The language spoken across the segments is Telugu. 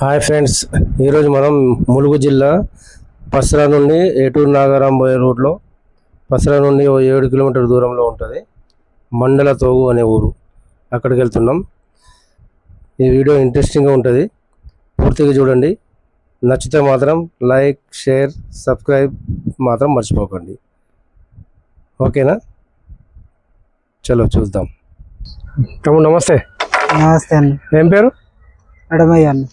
హాయ్ ఫ్రెండ్స్, ఈరోజు మనం ములుగు జిల్లా పసరా నుండి ఏటూరు నాగారం పోయే రూట్లో పసరా నుండి 7 కిలోమీటర్ దూరంలో ఉంటుంది మండల తోగు అనే ఊరు. అక్కడికి వెళ్తున్నాం. ఈ వీడియో ఇంట్రెస్టింగ్గా ఉంటుంది, పూర్తిగా చూడండి. నచ్చితే మాత్రం లైక్, షేర్, సబ్స్క్రైబ్ మాత్రం మర్చిపోకండి. ఓకేనా? చలో చూద్దాం. తమ్ముడు నమస్తే. నమస్తే అన్న. ఏం పేరు? అడమయ్య అన్న.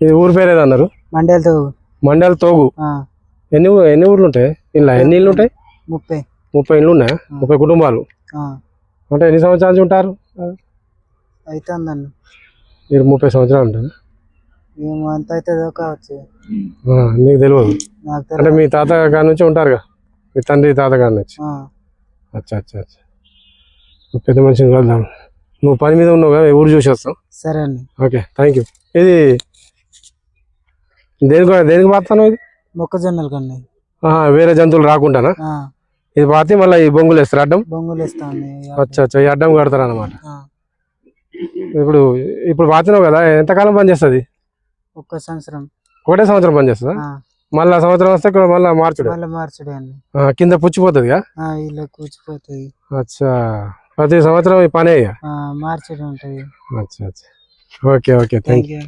ఇది ఊరి పేరు ఏదన్నారు? మండల తోగు. మండల తోగు. ఎన్ని ఊర్లు ఉంటాయి? ఇలా ఎన్ని ఇళ్ళు ఉంటాయి? 30 ఇళ్ళు ఉన్నాయా? 30 కుటుంబాలు. అంటే ఎన్ని సంవత్సరాల నుంచి ఉంటారు? అవుతుందన్న. మీరు 30 సంవత్సరాలు ఉంటారు? మేము అంత అవుతుందో కావచ్చు. నీకు తెలియదు? అంటే మీ తాత గారి నుంచి ఉంటారుగా, మీ తండ్రి తాత గారి నుంచి. అచ్చా అచ్చా అచ్చా. పెద్ద మనిషిని కలుద్దాం. నువ్వు పని మీద ఉన్నావు కదా, ఊరు చూసి వస్తావు. సరే అండి. Okay, thank you. ఇది దేనికి పాతాను? ఇది మొక్కజొన్నలు కన్నా. వేరే జంతువులు రాకుండానా? ఇది పాతి మళ్ళీ ఈ బొంగులు వేస్తారు, అడ్డం బొంగులు వేస్తా. అచ్చా అచ్చా, ఈ అడ్డం కడతారు అనమాట. ఇప్పుడు పాతినావు కదా, ఎంతకాలం పని చేస్తుంది? 1 సంవత్సరం. ఒకటే సంవత్సరం పని చేస్తుందా? మళ్ళీ సంవత్సరం వస్తే మళ్ళీ మార్చుడే అండి. కింద పుచ్చిపోతుంది. ఇలా కూర్చిపోతుంది. అచ్చా, ప్రతి సంవత్సరం ఈ పనే మార్చడం ఉంటుంది. అచ్చా అచ్చా, okay okay, thank you.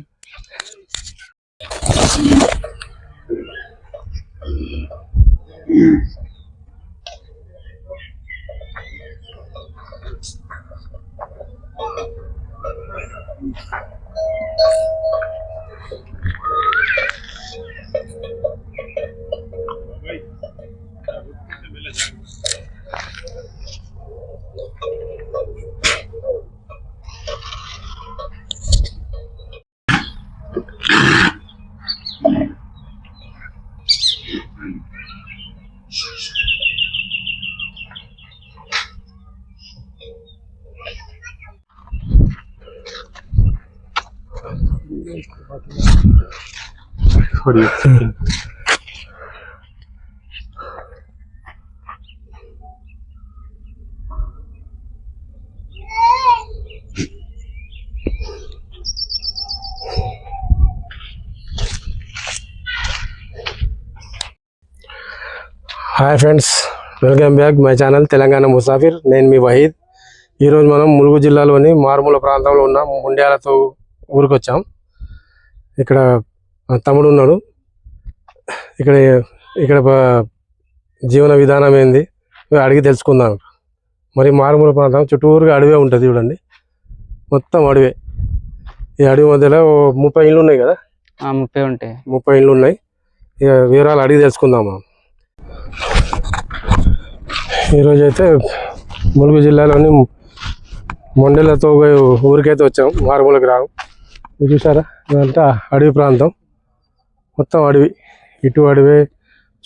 Hi friends, welcome back my channel Telangana Musafir. నేను మీ వహీద్. ఈరోజు మనం ములుగు జిల్లాలోని మారుమూల ప్రాంతంలో ఉన్న ముండ్యాలతో ఊరికి వచ్చాం. ఇక్కడ తమ్ముడు ఉన్నాడు. ఇక్కడ జీవన విధానం ఏంది అడిగి తెలుసుకుందాం. మరి మారుమూల ప్రాంతం చుట్టూరుగా అడవే ఉంటుంది చూడండి, మొత్తం అడవే. ఈ అడవి మధ్యలో 30 ఇళ్ళు ఉన్నాయి కదా? 30 ఉంటాయి. 30 ఇళ్ళు ఉన్నాయి. ఇక వివరాలు అడిగి తెలుసుకుందాం మనం. ఈరోజు అయితే ములుగు జిల్లాలోని మొండెలతో ఊరికైతే వచ్చాం, మారుమూల గ్రామం. ఇది చూసారా, ఇదంతా అడవి ప్రాంతం, మొత్తం అడవి. ఇటు అడవి,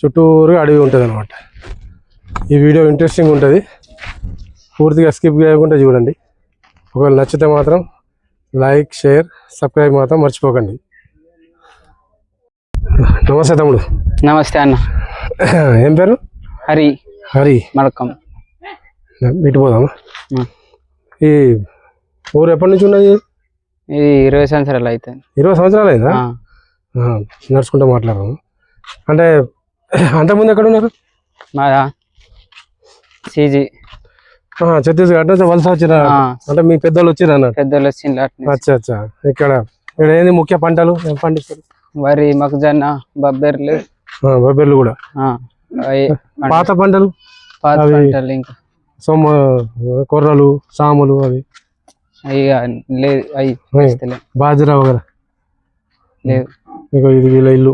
చుట్టూరుగా అడవి ఉంటుంది అనమాట. ఈ వీడియో ఇంట్రెస్టింగ్ ఉంటుంది, పూర్తిగా స్కిప్ చేయకుండా చూడండి. ఒకవేళ నచ్చితే మాత్రం లైక్, షేర్, సబ్స్క్రైబ్ మాత్రం మర్చిపోకండి. నమస్తే తమ్ముడు. నమస్తే అన్న. ఏం పేరు? హరి. హరి మడకం. పెట్టిపోదామా? ఈ ఊరు ఎప్పటి నుంచి ఉన్నది? ఇది 20 సంవత్సరాలు అవుతుంది. 20 సంవత్సరాలు అయిందా? నడుచుకుంటూ మాట్లాడము. అంటే అంతకుముందు ఎక్కడ ఉన్నారు? మాదా సీజీ, ఛత్తీస్గఢ్ నుంచి వలస వచ్చిన. అంటే మీ పెద్దోళ్ళు వచ్చిన అన్నట్టు? పెద్దోళ్ళు వచ్చిన. అచ్చా అచ్చా. ఇక్కడ ఏంది ముఖ్య పంటలు ఏం పండిస్తారు? వరి, మొక్కజొన్న, బొబ్బెర్లు. బొబ్బెర్లు కూడా. పాత పంటలు ఇంకా సొమ్మ, కొర్రలు, సాములు అవి లేదు. బాజరా వగర లేదు. ఇది వీళ్ళ ఇల్లు.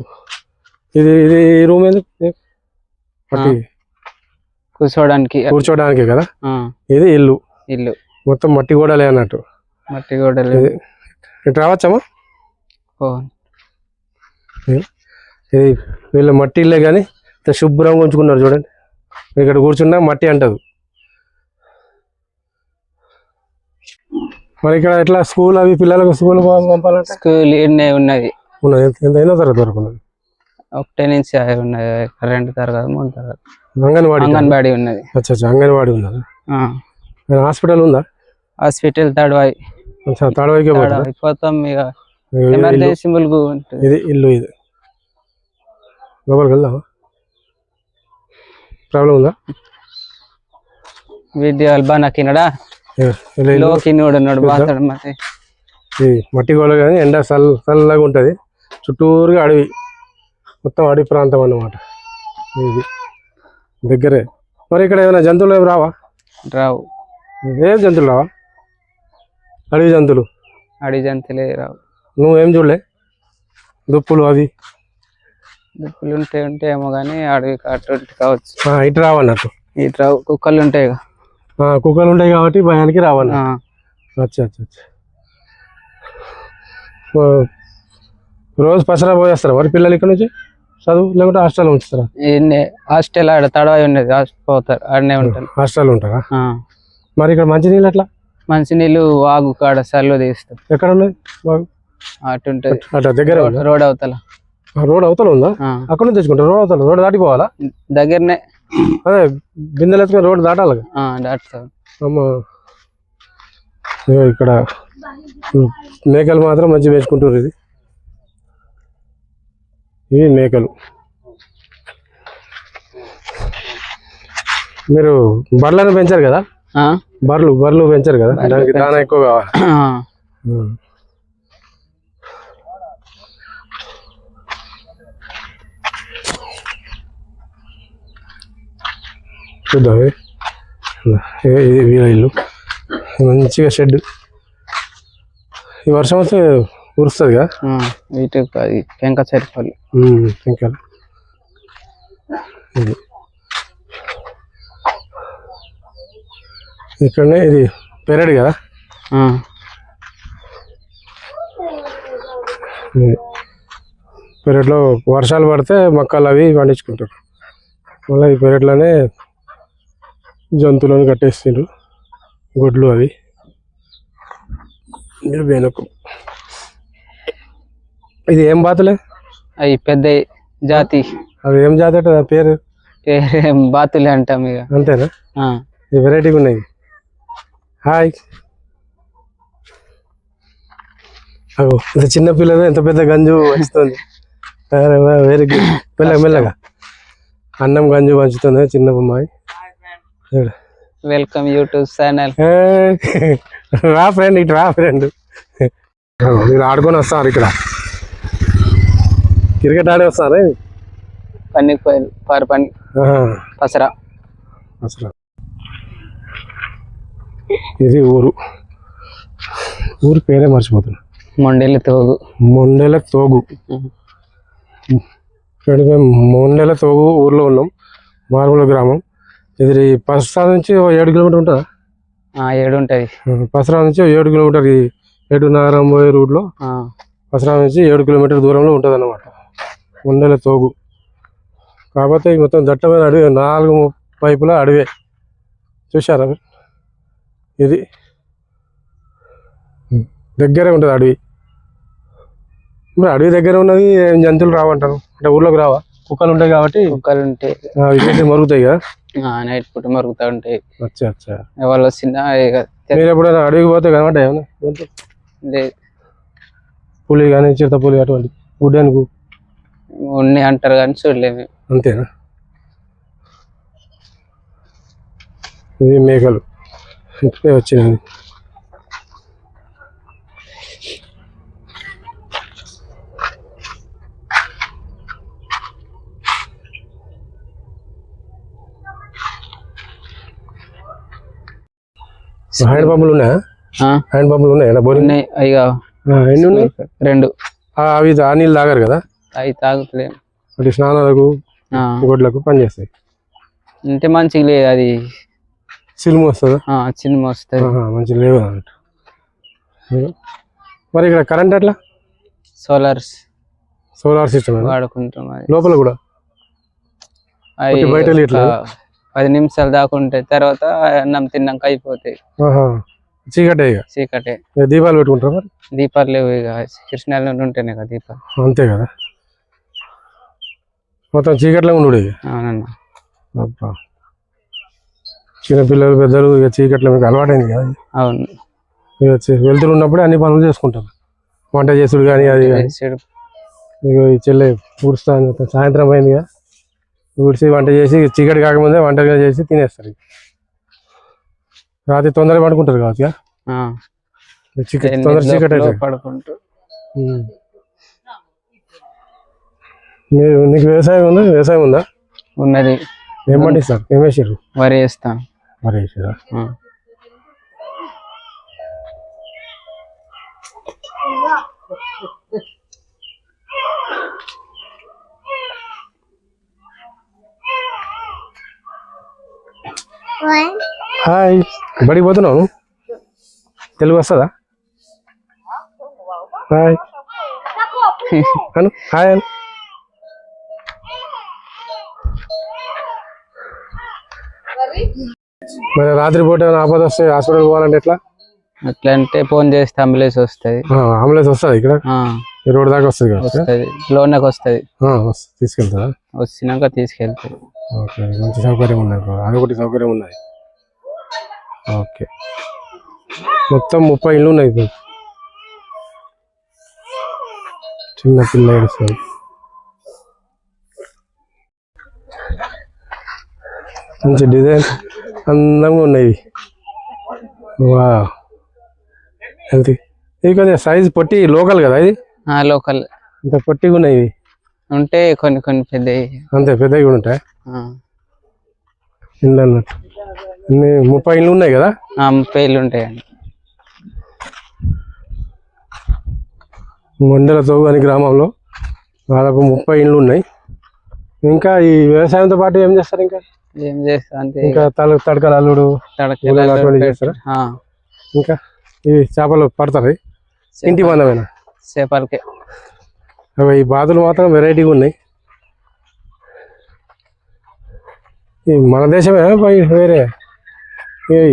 ఇది రూమ్ ఏంది? కూర్చోడానికి కదా. ఇది ఇల్లు మొత్తం మట్టి గోడలే అన్నట్టు. మట్టి గోడలు. ఇటు రావచ్చమ్మా? ఇది వీళ్ళ మట్టి ఇల్లే కానీ శుభ్రంగా ఉంచుకున్నారు చూడండి. ఇక్కడ కూర్చున్నా మట్టి అంటదు. మరి ఇక్కడ ఎట్లా స్కూల్ అవి పిల్లలకు స్కూల్ పంపాలంటే? స్కూల్ ఉన్నది. ఎంత ఎన్నో తరగతి వరకు ఉన్నది? 1 నుంచి ఉన్నది. 2 తరగతి 3 తరగతి. అంగన్వాడీ ఉన్నది. అచ్చా, అంగన్వాడీ ఉన్నది. హాస్పిటల్ ఉందా? హాస్పిటల్ తాడవాయి. తాడవాయికే పోతాం. ఇక ఎమర్జెన్సీ ములుగు ఉంటుంది. ఇది ఇల్లు, ఇది లోపలికి వెళ్దామా? ప్రాబ్లం ఉందా? వీడియో అల్బానా కినడా లో కినోడు ఉన్నాడు బాతాడు మరి. ఇది మట్టి గోడ కానీ ఎండ చల్లగా ఉంటుంది, చుట్టూరుగా అడవి, మొత్తం అడవి ప్రాంతం అన్నమాట. ఇది దగ్గరే. మరి ఇక్కడ ఏమైనా జంతువులు ఏమి రావా? రావు. ఏం జంతువులు రావా? అడవి జంతువులు? అడవి జంతువులే రావు. నువ్వేం చూడలే? దుప్పులు అవి దుప్పులు ఉంటాయేమో కానీ అడవి అటు కావచ్చు. ఇటు రావన్నట్టు. ఇటు రావు. కుక్కలు ఉంటాయి, కుక్కలు ఉంటాయి కాబట్టి భయానికి రావన్న. అచ్చా అచ్చా అచ్చా. రోజు పసరా పోయేస్తారా మరి పిల్లలు ఇక్కడ నుంచి చదువు, లేకుంటే హాస్టల్ ఉంచుతారా? హాస్టల్ ఆడ తడవాయి ఉన్నది, పోతారు ఆడనే ఉంటారు. హాస్టల్ ఉంటారా? మరి ఇక్కడ మంచినీళ్ళు ఎట్లా? మంచినీళ్ళు వాగు కాడ సర్లో తీస్తారు. ఎక్కడ ఉన్నది వాగు? అటు ఉంటుంది, అట్లా దగ్గర రోడ్ అవతల. రోడ్ అవతల ఉందా? అక్కడ నుంచి తెచ్చుకుంటారు? రోడ్ అవతల, రోడ్ దాటిపోవాలా? దగ్గరనే. అదే బిందెలు ఎత్తుకొని రోడ్ దాటాలి. దాటుతారు. అమ్మ, ఇక్కడ మేకలు మాత్రం మంచిగా వేసుకుంటారు. ఇవి మేకలు. మీరు బర్రెలను పెంచారు కదా? బర్రెలు పెంచారు కదా, దానికి దానా ఎక్కువ కావాలి. చూద్దాం. ఇది వీళ్ళ ఇల్లు, మంచిగా షెడ్. ఈ వర్షం వస్తే కురుస్తుంది కదా వీటికి పెంక సరిపోయి. పెంకలు. ఇది ఇక్కడనే ఇది పెరడు కదా. పెరట్లో వర్షాలు పడితే మొక్కలు అవి పండించుకుంటారు. మళ్ళీ ఈ పెరట్లోనే జంతువులను కట్టేస్తారు, గుడ్లు అవి. వెనుక ఇది ఏం బాతులే? అవి పెద్ద జాతి. అవి ఏం జాతి అంటే పేరు? బాతులే అంటాం ఇక. అంతేనా? ఇది వెరైటీగా ఉన్నాయి. హాయ్. అగో ఇంత చిన్న పిల్లలు ఎంత పెద్ద గంజు వస్తుంది. Very good. మెల్లగా మెల్లగా అన్నం గంజు పంచుతుంది చిన్న అమ్మాయి. Welcome YouTube channel. రా ఫ్రెండ్, ఇటు రా ఫ్రెండ్. మీరు ఆడుకొని వస్తారు, ఇక్కడ క్రికెట్ ఆడి వస్తారు. పని పసరా. ఇది ఊరు పేరే మర్చిపోతున్నా. మొండెల తోగు. మొండెల తోగు ఊర్లో ఉన్నాం, మారుమూల గ్రామం. ఇది పసరా నుంచి 7 కిలోమీటర్ ఉంటుందా? 7 ఉంటుంది. పసరా నుంచి 7 కిలోమీటర్. ఏటూరు నగరం పోయే రూట్లో పసరా నుంచి 7 కిలోమీటర్ దూరంలో ఉంటుంది అన్నమాట మొండెల తోగు. కాకపోతే మొత్తం దట్టమైన అడవి, 4 వైపులా అడవే. చూసారా? ఇది దగ్గరే ఉంటుంది అడవి. మరి అడవి దగ్గర ఉన్నది ఏం జంతువులు రావంటారు అంటే ఊర్లోకి రావా? కుక్కలు ఉంటాయి కాబట్టి. కుక్కలు ఉంటాయి, మరుగుతాయి కదా, నైట్ పూట మరుగుతా ఉంటాయి. అచ్చా అచ్చా. వాళ్ళు వచ్చిన మీరు ఎప్పుడైనా అడవికి పోతే కనబడ్డా ఏమన్నా లేదు? పులి కానీ చిరుత పులి అటువంటి గుడ్డెనుగు ఉన్నాయి అంటారు కానీ చూడలేము. అంతేనా? ఇవి మేకలు ఇప్పుడే వచ్చినాయి. హ్యాండ్ పంపులు ఉన్నాయా? హ్యాండ్ పంపులు ఉన్నాయా? బోరింగ్ ఎన్ని ఉన్నాయి? 2. అవి ఆ నీళ్ళు తాగారు కదా? అవి తాగుతలేము. అంటే స్నానాలకు గొడ్లకు పని చేస్తాయి. అంటే మంచిగా లేదు, అది సిలుము వస్తుందా? సినిమా వస్తుంది, మంచిగా లేవు అన్నట్టు. మరి ఇక్కడ కరెంట్ ఎట్లా? సోలార్ సిస్టమ్ వాడుకుంటాం. లోపల కూడా బయట 10 నిమిషాలు దాకుంటే తర్వాత అన్నం తిన్నాక అయిపోతాయి. చీకటే. దీపాలు పెట్టుకుంటారా? మరి దీపాలు లేవు ఇక, కృష్ణాల ఉంటేనే కదా దీపాలు. అంతే కదా, మొత్తం చీకట్లో ఉండు. అబ్బా, చిన్నపిల్లలు పెద్దలు ఇక చీకట్లో మీకు అలవాటైంది కదా. అవును. ఇక వెళ్తున్నప్పుడే అన్ని పనులు చేసుకుంటారు. వంట చేసుడు కానీ అది కానీ. చేసుడు. ఇగో ఈ చెల్లె ఊడుస్తాను, సాయంత్రం అయిందిగా, ఊడిసి వంట చేసి చీకటి కాకముందే వంట చేసి తినేస్తారు. రాత్రి తొందరగా పడుకుంటారు కావచ్చు ఇక. ఆ, తొందర చీకటి లోపల అవుతుంది. పడుకుంటూ. మీరు నీకు వ్యవసాయం ఉందా? ఉన్నది. ఏం పండిస్తారు? ఏం వేసారు? వరి వేస్తాం. మరి వేసారా? ఆ. హాయ్, బడికి పోతున్నావు? తెలుగు వస్తుందా? హాయ్ అను, హాయ్ అను. మరి రాత్రి పూట ఏమైనా ఆపద వస్తే హాస్పిటల్ పోవాలంటే ఎట్లా? అట్లా అంటే ఫోన్ చేస్తే అంబులెన్స్ వస్తుంది. అంబులెన్స్ వస్తుంది ఇక్కడ? ఈ రోడ్ దాకా వస్తుంది కదా? వస్తుంది, లోనకి వస్తుంది. తీసుకెళ్తారా? వచ్చినాక తీసుకెళ్తాయి. ఓకే, మంచి సౌకర్యం ఉన్నది, అదొకటి సౌకర్యం ఉన్నది. ఓకే, మొత్తం 30 ఇళ్ళు ఉన్నాయి ఇప్పుడు. చిన్న పిల్ల ఏడుస్తుంది. మంచి డిజైన్ అందంగా ఉన్నాయి. వా, హెల్తీ. ఇది కదా సైజ్ పొట్టి, లోకల్ కదా ఇది? లోకల్. ఇంత పొట్టిగా ఉన్నాయి ఇవి. ఉంటే కొన్ని కొన్ని పెద్దవి. అంతే పెద్దవి కూడా ఉంటాయి ఇళ్ళు అన్నట్టు. 30 ఇళ్ళు ఉన్నాయి కదా? 30 ఇళ్ళు ఉంటాయండి. మండలతో అని గ్రామంలో దాదాపు 30 ఇళ్ళు ఉన్నాయి. ఇంకా ఈ వ్యవసాయంతో పాటు ఏం చేస్తారు? ఇంకా ఏం చేస్తా అంతే. ఇంకా తడకలు అల్లుడు అటువంటి చేస్తారా? ఇంకా ఇవి చేపలు పడతారు ఇంటి మందమైన చేపలకి. ఈ బాతులు మాత్రం వెరైటీగా ఉన్నాయి. మన దేశమే వేరే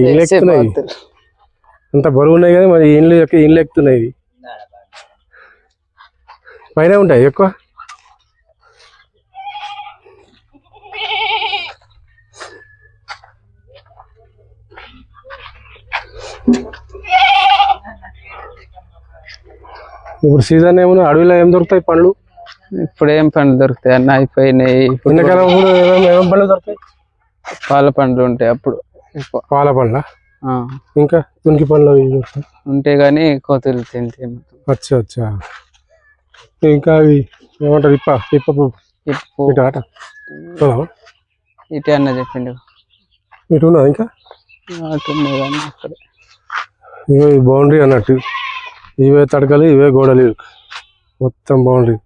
ఇళ్ళు ఎక్కుతున్నాయి, అంత బరువు ఉన్నాయి కదా మరి. ఇండ్లు ఎక్కుతున్నాయి, ఇవి పైన ఉంటాయి ఎక్కువ. ఇప్పుడు సీజన్ ఏమన్నా అడవిలో ఏం దొరుకుతాయి పండ్లు? ఇప్పుడు ఏం పండ్లు దొరుకుతాయి అన్న, అయిపోయినాయి. ఎండాకాలం ఏమేం పండ్లు దొరుకుతాయి? పాల పండ్లు ఉంటాయి అప్పుడు. పాల పండ్ల, ఇంకా తునికి పండ్లు ఉంటాయి కానీ కోతులు తింటే. అచ్చా అచ్చా. ఇంకా అవి ఏమంటారు? ఇప్పు ఇటే అన్న చెప్పిండు. ఇటు ఉన్నది ఇంకా అక్కడ. ఇవే బౌండరీ అన్నట్టు, ఇవే తడకలు, ఇవే గోడలు, మొత్తం బౌండరీ.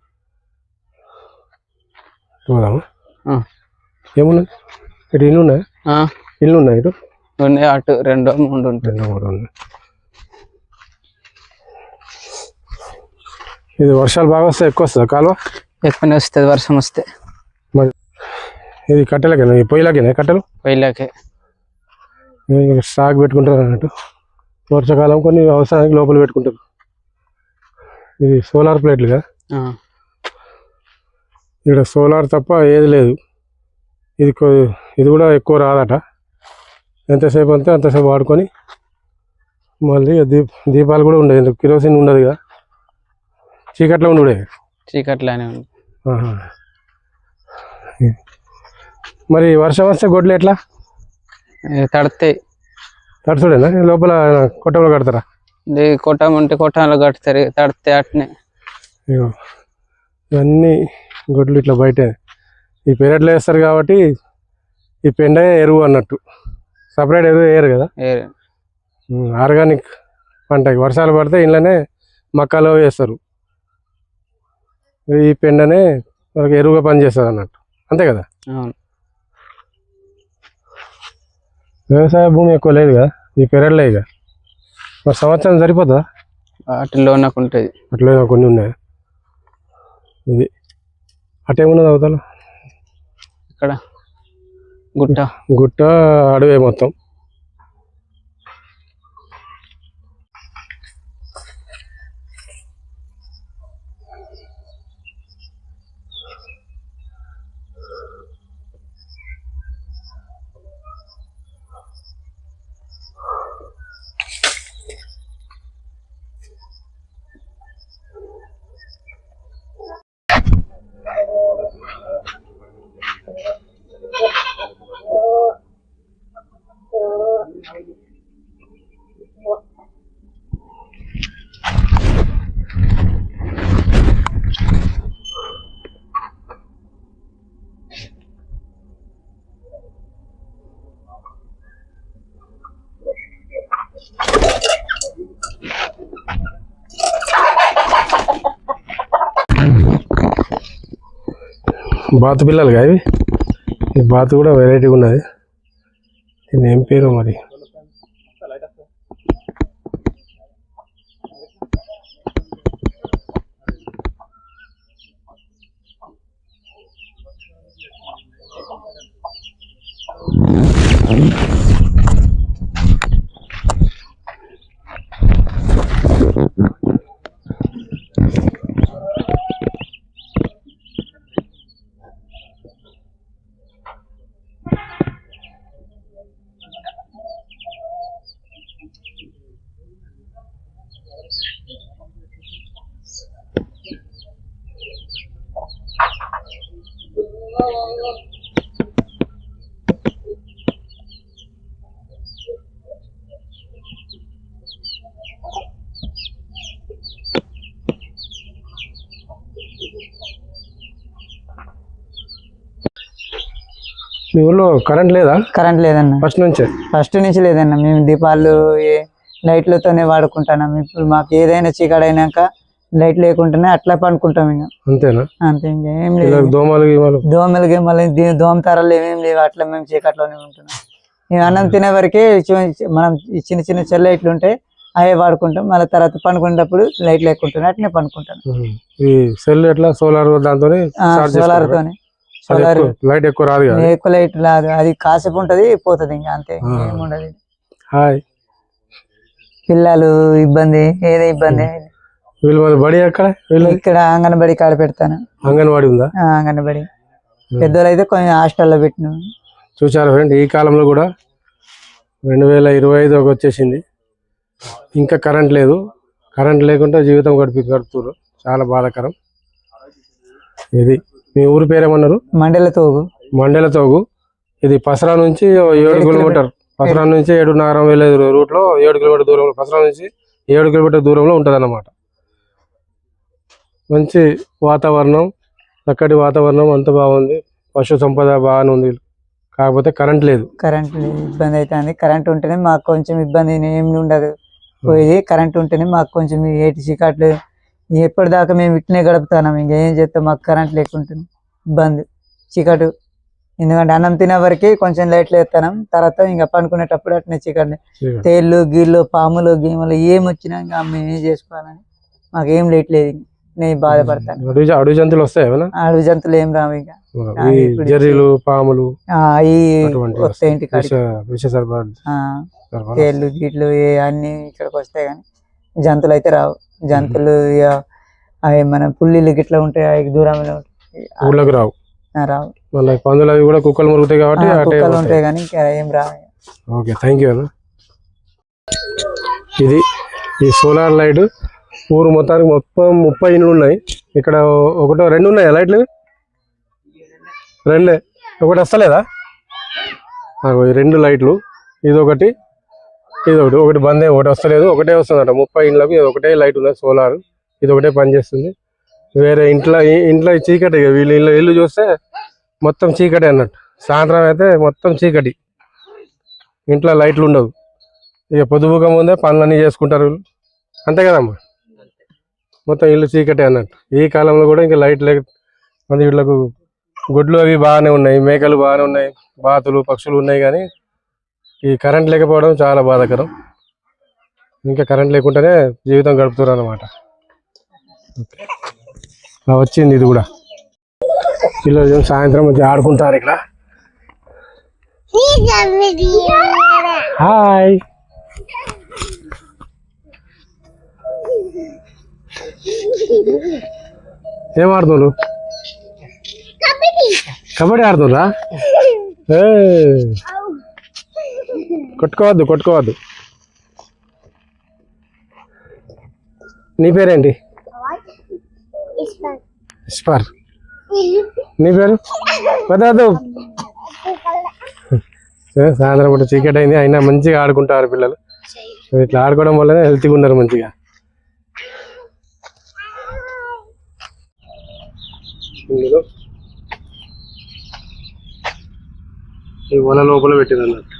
ఏమున్నాయి ఇటు? ఇల్లు ఉన్నాయి, ఇల్లు ఉన్నాయి ఇటు ఉన్నాయి. అటు 2 3 ఉంటాయి. ఇది వర్షాలు బాగా వస్తే ఎక్కువ వస్తుందా కాలువ? ఎక్కువనే వస్తుంది వర్షం వస్తే. మరి ఇది కట్టెలకేనా? పొయ్యిలకేనా కట్టెలు? పొయ్యిలకే. స్టాక్ పెట్టుకుంటారు అన్నట్టు. వర్షాకాలం కొన్ని అవసరానికి లోపల పెట్టుకుంటారు. ఇది సోలార్ ప్లేట్లు కదా? ఇక్కడ సోలార్ తప్ప ఏది లేదు. ఇది కూడా ఎక్కువ రాదట. ఎంతసేపు అంతే అంతసేపు వాడుకొని మళ్ళీ దీపాలు కూడా ఉండదు, ఎందుకు కిరోసిన్ ఉండదు కదా, చీకట్లో ఉండే. చీకట్లోనే ఉంది. మరి వర్షం వస్తే గొడ్లు ఎట్లా తడతాయి? తడుచుడేనా? లోపల కొట్టంలో కడతారా? కొట్టం ఉంటే కొట్టంలో కడతారు, తడితే అట్నే. ఇవన్నీ గొడ్లు ఇట్లా బయట ఈ పెరట్లో వేస్తారు కాబట్టి ఈ పెండ ఎరువు అన్నట్టు, సపరేట్ ఎరువు వేయరు కదా. ఆర్గానిక్ పంటకి వర్షాలు పడితే ఇంట్లోనే మక్కలో వేస్తారు. ఈ పెండనే మనకు ఎరువుగా పనిచేస్తుంది అన్నట్టు, అంతే కదా. వ్యవసాయ భూమి ఎక్కువ లేదు కదా ఈ పెరట్లో. ఇక మరి సంవత్సరం సరిపోతుందా? వాటిలో నాకు ఉంటుంది. అట్లా కొన్ని ఉన్నాయి. ఇది అటేమున్నది అవతల? ఇక్కడ గుట్ట అడవే మొత్తం. బాతు పిల్లలుగా ఇవి. ఈ బాతు కూడా వెరైటీగా ఉన్నది. దీని ఏం పేరు మరి? మీ ఊళ్ళో కరెంట్ లేదా? కరెంట్ లేదన్న, ఫస్ట్ నుంచి లేదన్న. మేము దీపాలు లైట్లతోనే వాడుకుంటున్నాం. ఇప్పుడు మాకు ఏదైనా చీకటి అయినాక లైట్ లేకుండానే అట్లా పండుకుంటాం. ఇంకా అంతేనా? అంతే, ఇంకేం లేదు. దోమలు గిమ్మలు దోమ తరలు ఏమేమి లేవు. అట్లా మేము చీకట్లోనే ఉంటున్నాం. మేము అన్నం తినే వరకే మనం చిన్న చిన్న చెల్ల లైట్లు ఉంటాయి, అవే వాడుకుంటాం. మళ్ళీ తర్వాత పండుకునేటప్పుడు లైట్ లేకుంటాం, అట్నే పండుకుంటాం. సోలార్తోనే. లైట్ ఎక్కువ రాదు, ఎక్కువ లైట్ రాదు, అది కాసేపు ఉంటది పోతుంది, ఇంకా అంతే, ఏముండదు. పిల్లలు ఇబ్బంది, ఏదో ఇబ్బంది. బడి ఎక్కడ? ఇక్కడ అంగన్వాడి కాడ పెడతాను. అంగన్వాడి ఉందా? అంగన్వాడి. పెద్దోళ్ళు అయితే కొంచెం హాస్టల్లో పెట్టిన. చూసారు ఫ్రెండ్, ఈ కాలంలో కూడా 2025 వచ్చేసింది, ఇంకా కరెంట్ లేదు. కరెంట్ లేకుండా జీవితం గడుపుతున్నారు, చాలా బాధాకరం. ఇది మీ ఊరి పేరేమన్నారు? మండెలతోగు. ఇది పసరా నుంచి 7 కిలోమీటర్, పసరా నుంచి 7.5 వేల రూట్ లో 7 కిలోమీటర్ దూరంలో, పసరా నుంచి 7 కిలోమీటర్ దూరంలో ఉంటది అన్నమాట. మంచి వాతావరణం, చక్కటి వాతావరణం, అంత బాగుంది. పశు సంపద బాగానే ఉంది, కాకపోతే కరెంట్ లేదు. ఇబ్బంది అవుతుంది. కరెంట్ ఉంటేనే మాకు కొంచెం ఇబ్బంది ఏమి ఉండదు. పోయేది కరెంట్ ఉంటేనే మాకు కొంచెం ఏటి చీకట్లు ఎప్పటిదాకా మేము ఇట్నే గడుపుతున్నాం. ఇంకా ఏం చేస్తాం, మాకు కరెంట్ లేకుంటుంది ఇబ్బంది, చీకటు. ఎందుకంటే అన్నం తినే వరకు కొంచెం లైట్లు వేస్తాం, తర్వాత ఇంకా పండుకునేటప్పుడు అట్నే చీకటి. తేళ్ళు గీళ్ళు పాములు గీములు ఏం వచ్చినా ఇంకా మేము ఏం చేసుకోవాలని మాకేం లైట్ లేదు. నేను బాధపడతాను. అడవి జంతువులు వస్తాయి? అడవి జంతువులు ఏం రావు, ఇంకా పాములు వస్తాయి ఇంటికి. తేళ్ళు గీట్లు అన్ని ఇక్కడికి వస్తాయి, కానీ జంతువులు అయితే రావు. జంతువులు అవి మన పుల్లిలు గిట్లా ఉంటాయి, అవి దూరంలో ఊళ్ళకి రావు. పందులు అవి కూడా కుక్కలు మురుగుతాయి కాబట్టి కుక్కలు ఉంటాయి, కానీ ఇంకా ఏం రావు. Okay, thank you. ఇది ఈ సోలార్ లైట్ ఊరు మొత్తానికి మొత్తం 30 ఇండ్లు ఉన్నాయి. ఇక్కడ 2 ఉన్నాయా లైట్లు? 2, ఒకటి వస్తలేదా? 2 లైట్లు, ఇదొకటి ఇదొకటి. ఒకటి బంద్, ఒకటి వస్తలేదు, ఒకటే వస్తుందట. 30 ఇండ్లకు ఒకటే లైట్ ఉన్నది సోలార్, ఇది ఒకటే పనిచేస్తుంది. వేరే ఇంట్లో చీకటి. వీళ్ళు ఇల్లు చూస్తే మొత్తం చీకటి అన్నట్టు. సాయంత్రం అయితే మొత్తం చీకటి, ఇంట్లో లైట్లు ఉండవు. ఇక పొద్దుపుక ముందే పనులన్నీ చేసుకుంటారు వీళ్ళు, అంతే కదమ్మా. మొత్తం ఇల్లు చీకటి అన్నట్టు. ఈ కాలంలో కూడా ఇంకా లైట్ లేక వీళ్ళకు గొడ్లు అవి బాగానే ఉన్నాయి, మేకలు బాగానే ఉన్నాయి, బాతులు పక్షులు ఉన్నాయి, కానీ ఈ కరెంట్ లేకపోవడం చాలా బాధాకరం. ఇంకా కరెంట్ లేకుండానే జీవితం గడుపుతారు అన్నమాట. వచ్చింది ఇది కూడా. పిల్లలు సాయంత్రం వచ్చి ఆడుకుంటారు ఇక్కడ. హాయ్, ఏం ఆడుతున్నారు? కబడ్డీ ఆడుతుర్రా? కొట్టుకోవద్దు. నీ పేరేంటి? ఇస్పార్. నీ పేరు? వద్దు. సాయంత్రం పూట చీకటి అయింది, అయినా మంచిగా ఆడుకుంటారు పిల్లలు. ఇట్లా ఆడుకోవడం వల్లనే హెల్తీగా ఉన్నారు మంచిగా. ఈ వల లోపల పెట్టింది అన్నట్టు.